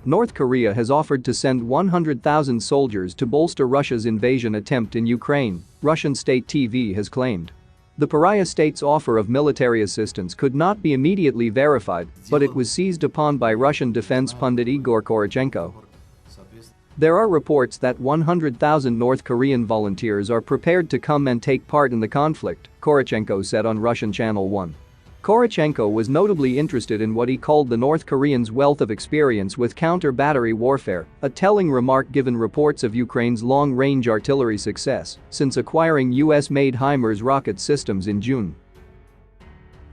North Korea has offered to send 100,000 soldiers to bolster Russia's invasion attempt in Ukraine, Russian state TV has claimed. The pariah state's offer of military assistance could not be immediately verified, but it was seized upon by Russian defense pundit Igor Korochenko. There are reports that 100,000 North Korean volunteers are prepared to come and take part in the conflict, Korochenko said on Russian Channel 1. Korochenko was notably interested in what he called the North Koreans' wealth of experience with counter-battery warfare, a telling remark given reports of Ukraine's long-range artillery success since acquiring US-made HIMARS rocket systems in June.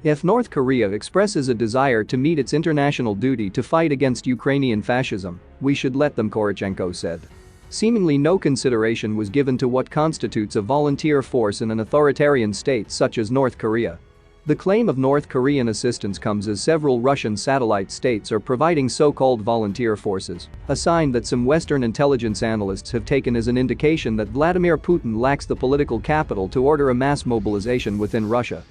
If North Korea expresses a desire to meet its international duty to fight against Ukrainian fascism, we should let them, Korochenko said. Seemingly no consideration was given to what constitutes a volunteer force in an authoritarian state such as North Korea. The claim of North Korean assistance comes as several Russian satellite states are providing so-called volunteer forces, a sign that some Western intelligence analysts have taken as an indication that Vladimir Putin lacks the political capital to order a mass mobilization within Russia.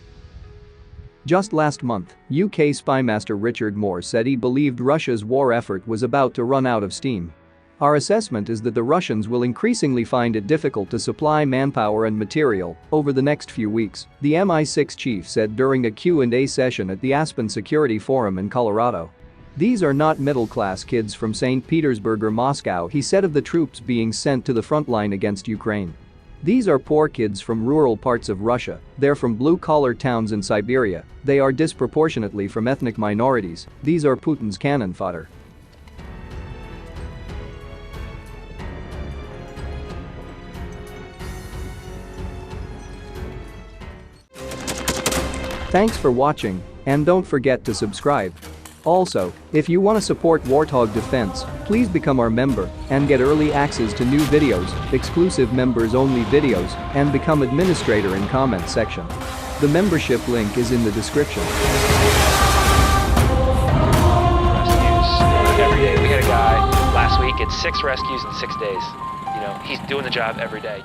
Just last month, UK spymaster Richard Moore said he believed Russia's war effort was about to run out of steam. Our assessment is that the Russians will increasingly find it difficult to supply manpower and material over the next few weeks, the MI6 chief said during a Q&A session at the Aspen Security Forum in Colorado. These are not middle-class kids from St. Petersburg or Moscow, he said of the troops being sent to the front line against Ukraine. These are poor kids from rural parts of Russia, they're from blue-collar towns in Siberia, they are disproportionately from ethnic minorities, these are Putin's cannon fodder. Thanks for watching, and don't forget to subscribe. Also, if you want to support Warthog Defense, please become our member and get early access to new videos, exclusive members-only videos, and become administrator in comment section. The membership link is in the description. Rescues every day. We had a guy last week at 6 rescues in 6 days. He's doing the job every day.